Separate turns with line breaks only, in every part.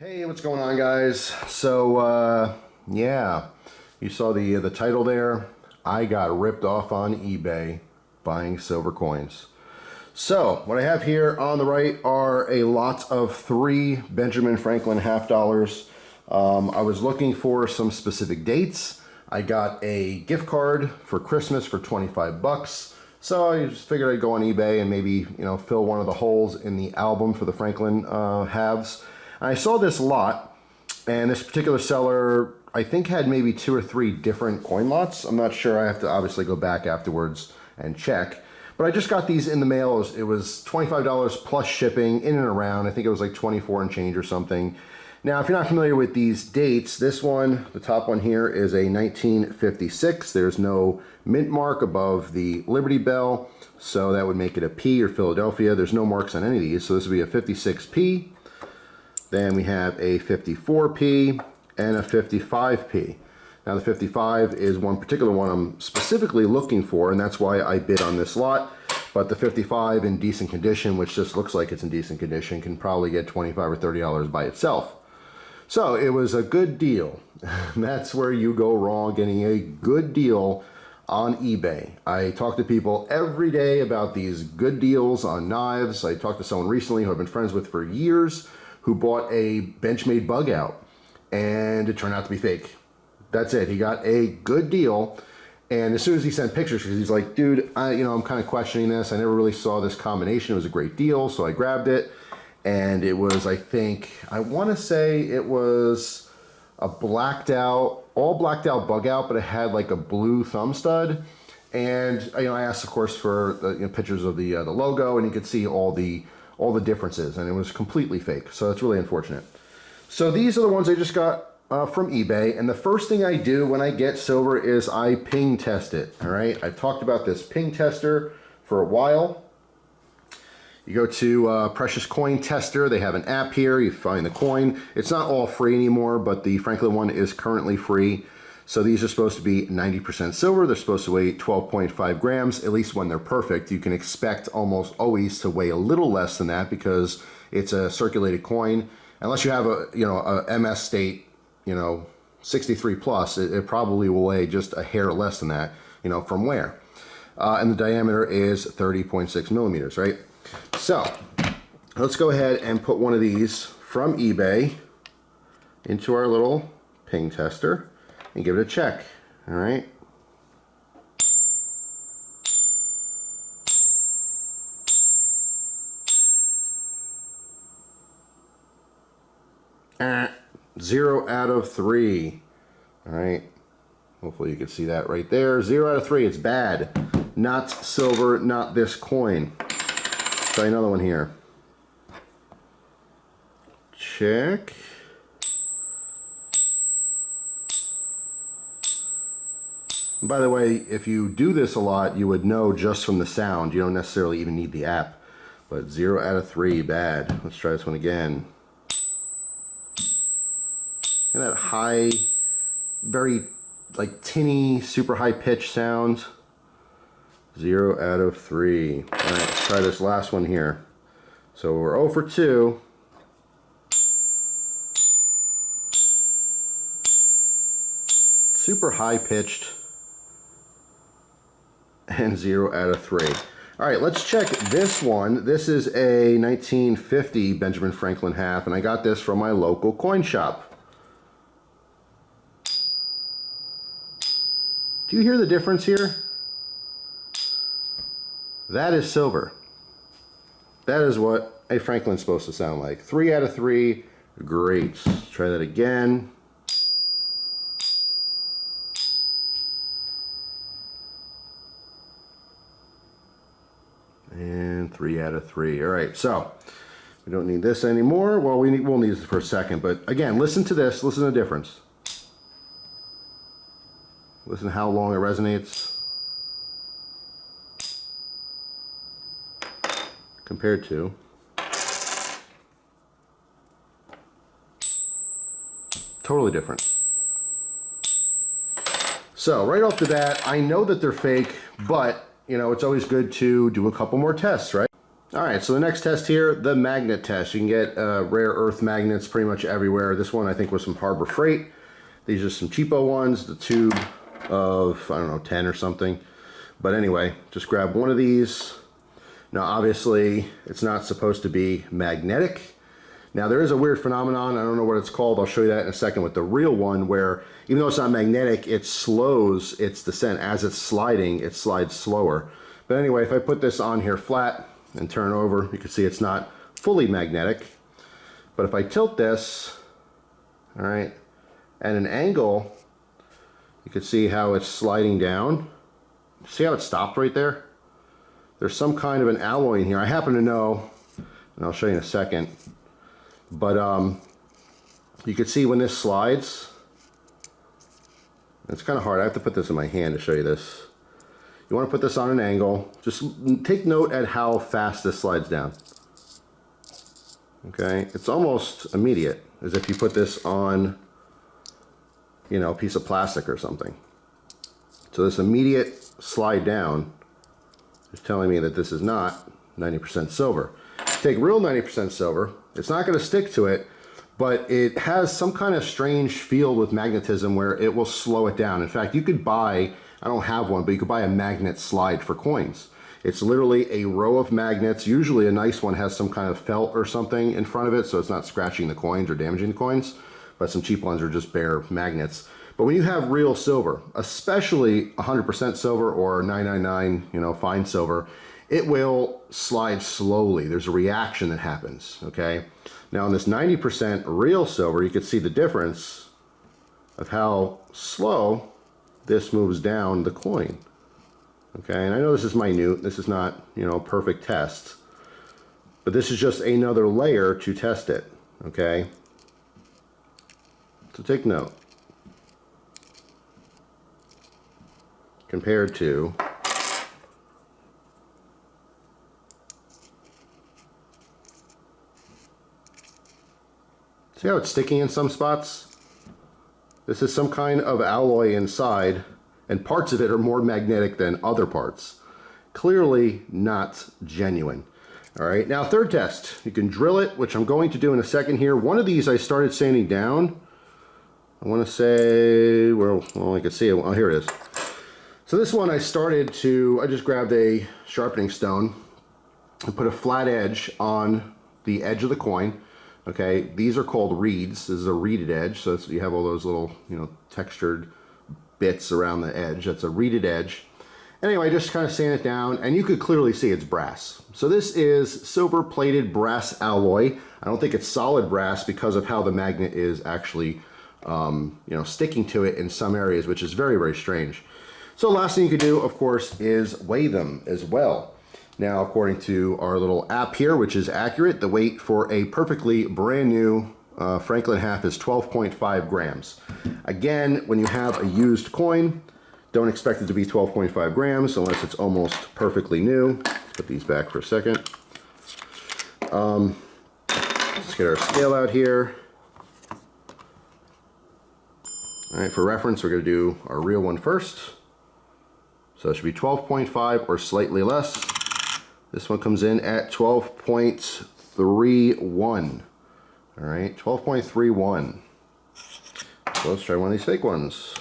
Hey, what's going on, guys? So, yeah, you saw the title there. I got ripped off on eBay buying silver coins. So, what I have here on the right are a lot of 3 Benjamin Franklin half dollars. I was looking for some specific dates. I got a gift card for Christmas for 25 bucks. So I just figured I'd go on eBay and maybe, fill one of the holes in the album for the Franklin halves. I saw this lot, and this particular seller, I think, had maybe 2 or 3 different coin lots. I'm not sure. I have to obviously go back afterwards and check. But I just got these in the mail. It was $25 plus shipping in and around. I think it was like 24 and change or something. Now, if you're not familiar with these dates, this one, the top one here, is a 1956. There's no mint mark above the Liberty Bell, so that would make it a P or Philadelphia. There's no marks on any of these, so this would be a 56P. Then we have a 54P and a 55P. Now the 55 is one particular one I'm specifically looking for, and that's why I bid on this lot. But the 55 in decent condition, which just looks like it's in decent condition, can probably get $25 or $30 by itself. So it was a good deal. That's where you go wrong, getting a good deal on eBay. I talk to people every day about these good deals on knives. I talked to someone recently who I've been friends with for years, who bought a Benchmade bug out, and it turned out to be fake. That's it. He got a good deal, and as soon as he sent pictures, because he's like, dude, I'm kind of questioning this. I never really saw this combination. It was a great deal, so I grabbed it, and it was, I want to say it was a all blacked out bug out, but it had like a blue thumb stud. And I asked, of course, for pictures of the logo, and you could see all the differences, and it was completely fake. So it's really unfortunate. So these are the ones I just got from eBay, and the first thing I do when I get silver is I ping test it. All right, I've talked about this ping tester for a while. You go to Precious Coin Tester. They have an app here. You find the coin. It's not all free anymore, but the Franklin one is currently free. So these are supposed to be 90% silver. They're supposed to weigh 12.5 grams, at least when they're perfect. You can expect almost always to weigh a little less than that because it's a circulated coin. Unless you have a MS state, 63 plus, it probably will weigh just a hair less than that, from wear. And the diameter is 30.6 millimeters, right? So let's go ahead and put one of these from eBay into our little ping tester and give it a check. All right. Zero out of 3. All right. Hopefully you can see that right there. 0 out of 3. It's bad. Not silver, not this coin. Try another one here. Check. And by the way, if you do this a lot, you would know just from the sound. You don't necessarily even need the app. But 0 out of 3, bad. Let's try this one again. And that high, very like tinny, super high pitch sound. 0 out of 3. All right, let's try this last one here. So we're 0 for 2. Super high pitched. And 0 out of 3. All right, let's check this one. This is a 1950 Benjamin Franklin half, and I got this from my local coin shop. Do you hear the difference here? That is silver. That is what a Franklin's supposed to sound like. 3 out of 3, great. Let's try that again. And 3 out of 3. All right, so we don't need this anymore. Well, we'll need this for a second, but again, listen to this. Listen to the difference. Listen to how long it resonates compared to totally different. So right off the bat, I know that they're fake, but it's always good to do a couple more tests, right? All right, so the next test here, the magnet test. You can get rare earth magnets pretty much everywhere. This one I think was from Harbor Freight. These are some cheapo ones, the tube of, I don't know, 10 or something. But anyway, just grab one of these. Now obviously it's not supposed to be magnetic. Now there is a weird phenomenon, I don't know what it's called, I'll show you that in a second with the real one, where even though it's not magnetic, it slows its descent. As it's sliding, it slides slower. But anyway, if I put this on here flat and turn over, you can see it's not fully magnetic. But if I tilt this, all right, at an angle, you can see how it's sliding down. See how it stopped right there? There's some kind of an alloy in here. I happen to know, and I'll show you in a second, but you can see when this slides, it's kind of hard. I have to put this in my hand to show you this. You want to put this on an angle. Just take note at how fast this slides down. Okay, it's almost immediate, as if you put this on, you know, a piece of plastic or something. So this immediate slide down is telling me that this is not 90% silver. Take real 90% silver, it's not going to stick to it, but it has some kind of strange field with magnetism where it will slow it down. In fact, you could buy, I don't have one, but you could buy a magnet slide for coins. It's literally a row of magnets. Usually a nice one has some kind of felt or something in front of it, so it's not scratching the coins or damaging the coins, but some cheap ones are just bare magnets. But when you have real silver, especially 100% silver or 999, you know, fine silver, it will slide slowly. There's a reaction that happens, okay? Now on this 90% real silver, you can see the difference of how slow this moves down the coin, okay? And I know this is minute, this is not, you know, a perfect test, but this is just another layer to test it, okay? So take note. Compared to see how it's sticking in some spots? This is some kind of alloy inside, and parts of it are more magnetic than other parts. Clearly not genuine. All right, now third test. You can drill it, which I'm going to do in a second here. One of these I started sanding down. I want to say, well, I can see it. Oh, here it is. So this one I just grabbed a sharpening stone and put a flat edge on the edge of the coin. Okay, these are called reeds. This is a reeded edge, so you have all those little, you know, textured bits around the edge. That's a reeded edge. Anyway, just kind of sand it down, and you could clearly see it's brass. So this is silver-plated brass alloy. I don't think it's solid brass because of how the magnet is actually, you know, sticking to it in some areas, which is very, very strange. So last thing you could do, of course, is weigh them as well. Now, according to our little app here, which is accurate, the weight for a perfectly brand new Franklin half is 12.5 grams. Again, when you have a used coin, don't expect it to be 12.5 grams unless it's almost perfectly new. Put these back for a second. Let's get our scale out here. All right, for reference, we're going to do our real one first. So it should be 12.5 or slightly less. This one comes in at 12.31. All right, 12.31. So let's try one of these fake ones.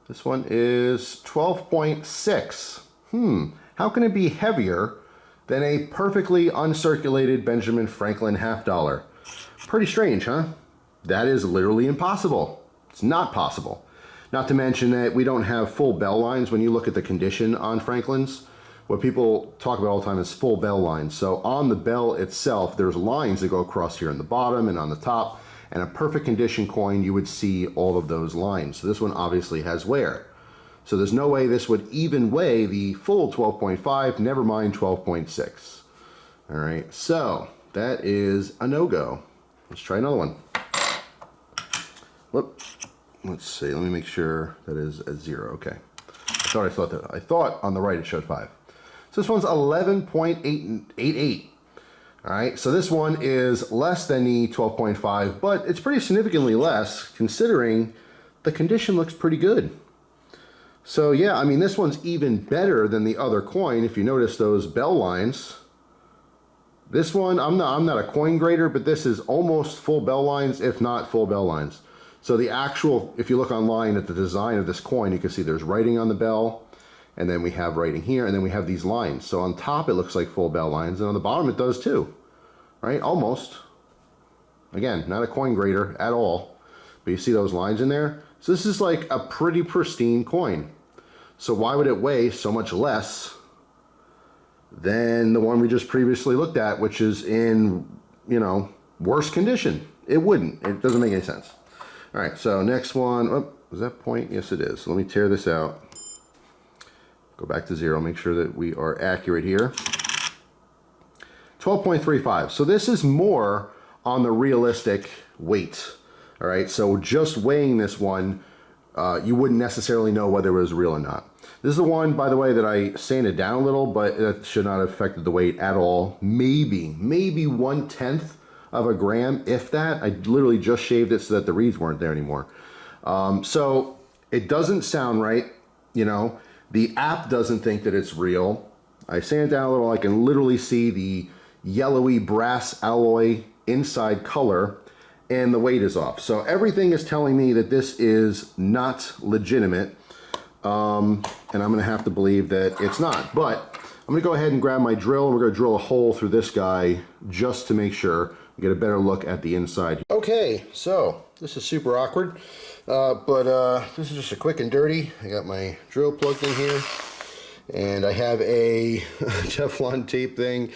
This one is 12.6. How can it be heavier than a perfectly uncirculated Benjamin Franklin half dollar? Pretty strange, huh? That is literally impossible. It's not possible. Not to mention that we don't have full bell lines. When you look at the condition on Franklins, what people talk about all the time is full bell lines. So on the bell itself, there's lines that go across here on the bottom and on the top. And a perfect condition coin, you would see all of those lines. So this one obviously has wear. So there's no way this would even weigh the full 12.5, never mind 12.6. All right, so that is a no-go. Let's try another one. Whoop. Let's see, let me make sure that is a 0. Okay. I thought on the right it showed 5. So this one's 11.88. All right, so this one is less than the 12.5, but it's pretty significantly less considering the condition looks pretty good. So yeah, I mean, this one's even better than the other coin. If you notice those bell lines, This one, I'm not a coin grader, but this is almost full bell lines, if not full bell lines. So the actual, if you look online at the design of this coin, you can see there's writing on the bell, and then we have writing here, and then we have these lines. So on top it looks like full bell lines, and on the bottom it does too, right? Almost. Again, not a coin grader at all, but you see those lines in there? So this is like a pretty pristine coin. So why would it weigh so much less than the one we just previously looked at, which is in, you know, worse condition? It wouldn't. It doesn't make any sense. All right, so next one. Oh, is that point? Yes, it is. So let me tear this out. Go back to 0. Make sure that we are accurate here. 12.35. So this is more on the realistic weight. All right, so just weighing this one, you wouldn't necessarily know whether it was real or not. This is the one, by the way, that I sanded down a little, but that should not have affected the weight at all. Maybe 1/10 of a gram, if that. I literally just shaved it so that the reeds weren't there anymore. So it doesn't sound right, you know. The app doesn't think that it's real. I sand it down a little. I can literally see the yellowy brass alloy inside color, and the weight is off. So everything is telling me that this is not legitimate, and I'm gonna have to believe that it's not. But I'm gonna go ahead and grab my drill, and we're gonna drill a hole through this guy just to make sure we get a better look at the inside. Okay, so this is super awkward, but this is just a quick and dirty. I got my drill plugged in here, and I have a Teflon tape thing.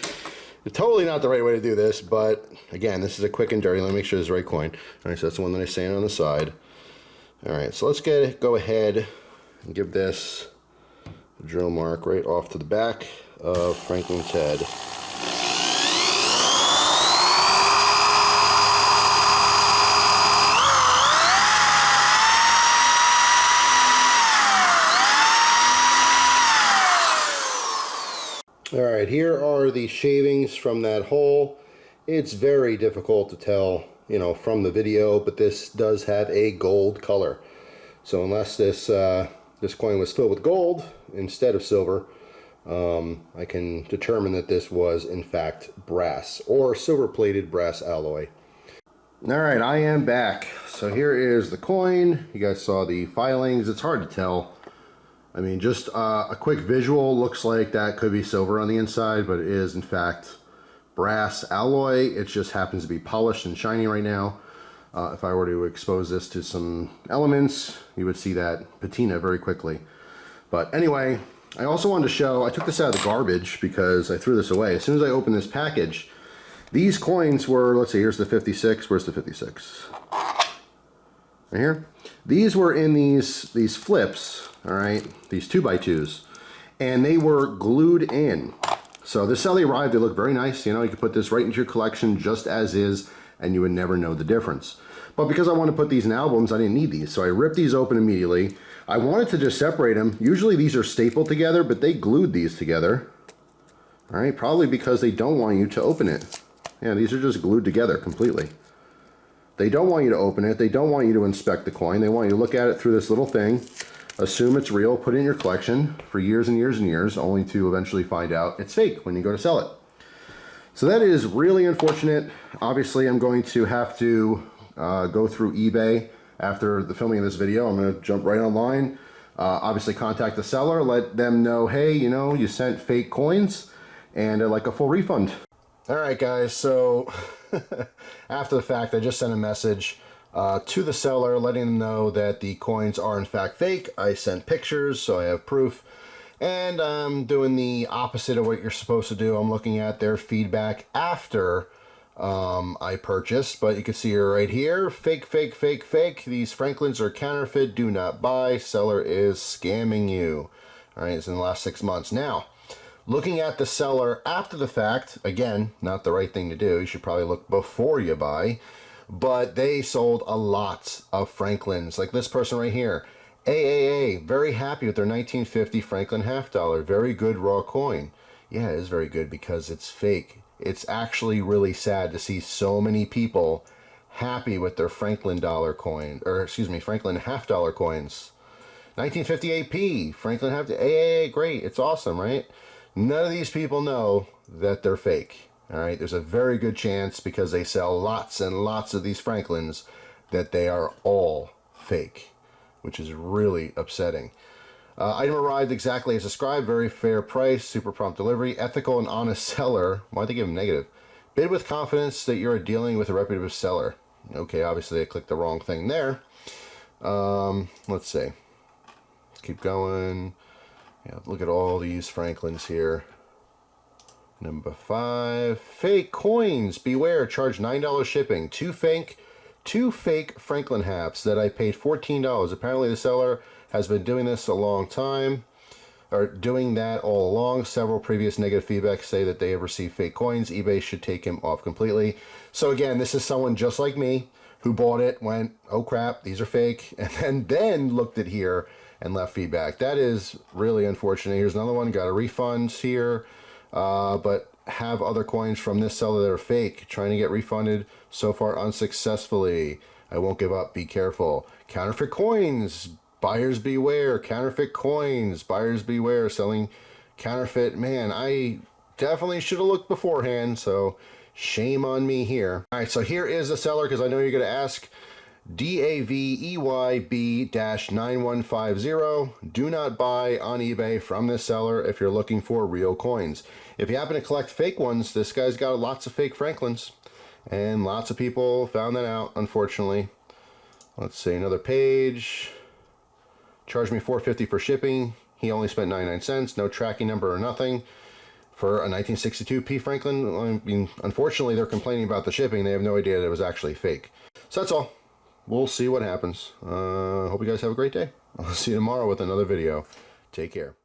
Totally not the right way to do this, but again, this is a quick and dirty. Let me make sure it's the right coin. All right, so that's the one that I sand on the side. All right, so let's go ahead and give this a drill mark right off to the back of Franklin's head. All right, here are the shavings from that hole. It's very difficult to tell, you know, from the video, but this does have a gold color. So unless this this coin was filled with gold instead of silver, I can determine that this was in fact brass or silver-plated brass alloy. All right, I am back. So here is the coin. You guys saw the filings. It's hard to tell. I mean, just a quick visual looks like that could be silver on the inside, but it is in fact brass alloy. It just happens to be polished and shiny right now. If I were to expose this to some elements, you would see that patina very quickly. But anyway, I also wanted to show, I took this out of the garbage because I threw this away. As soon as I opened this package, these coins were, let's see, here's the 56. Where's the 56? Right here. These were in these flips, all right, these 2x2s, and they were glued in. So this is how they arrived. They look very nice. You know, you could put this right into your collection just as is, and you would never know the difference. But because I want to put these in albums, I didn't need these. So I ripped these open immediately. I wanted to just separate them. Usually these are stapled together, but they glued these together. All right, probably because they don't want you to open it. Yeah, these are just glued together completely. They don't want you to open it. They don't want you to inspect the coin. They want you to look at it through this little thing, assume it's real, put it in your collection for years and years and years, only to eventually find out it's fake when you go to sell it. So that is really unfortunate. Obviously, I'm going to have to go through eBay after the filming of this video. I'm going to jump right online, obviously contact the seller, let them know, hey, you know, you sent fake coins, and I'd like a full refund. All right, guys, so after the fact, I just sent a message to the seller letting them know that the coins are in fact fake. I sent pictures, so I have proof. And I'm doing the opposite of what you're supposed to do. I'm looking at their feedback after I purchased, but you can see here right here, fake, fake, fake, fake. These Franklins are counterfeit, do not buy. Seller is scamming you. All right, it's in the last 6 months. Now, looking at the seller after the fact, again, not the right thing to do. You should probably look before you buy. But they sold a lot of Franklins. Like this person right here. AAA, very happy with their 1950 Franklin half dollar. Very good raw coin. Yeah, it is very good because it's fake. It's actually really sad to see so many people happy with their Franklin dollar coin, or excuse me, Franklin half dollar coins. 1950 AP, Franklin half, AAA, great, it's awesome, right? None of these people know that they're fake. All right, there's a very good chance, because they sell lots and lots of these Franklins, that they are all fake, which is really upsetting. Item arrived exactly as described, very fair price, super prompt delivery, ethical and honest seller. Why'd they give them negative? Bid with confidence that you're dealing with a reputable seller. Okay, obviously I clicked the wrong thing there. Let's see. Let's keep going. Yeah, look at all these Franklins here. Number 5, fake coins. Beware, charge $9 shipping. Two fake Franklin hats that I paid $14. Apparently the seller has been doing this a long time, or doing that all along. Several previous negative feedback say that they have received fake coins. eBay should take him off completely. So again, this is someone just like me who bought it, went, oh crap, these are fake, and then looked at here and left feedback. That is really unfortunate. Here's another one, got a refund here, but have other coins from this seller that are fake, trying to get refunded, so far unsuccessfully. I won't give up, be careful. Counterfeit coins, buyers beware. Counterfeit coins, buyers beware. Selling counterfeit, man, I definitely should have looked beforehand, so shame on me here. All right, so here is the seller, because I know you're going to ask. DAVEYB-9150. Do not buy on eBay from this seller if you're looking for real coins. If you happen to collect fake ones, this guy's got lots of fake Franklins, and lots of people found that out, unfortunately. Let's see, another page. Charged me $4.50 for shipping. He only spent 99 cents. No tracking number or nothing for a 1962 P Franklin. I mean, unfortunately, they're complaining about the shipping. They have no idea that it was actually fake. So that's all. We'll see what happens. Hope you guys have a great day. I'll see you tomorrow with another video. Take care.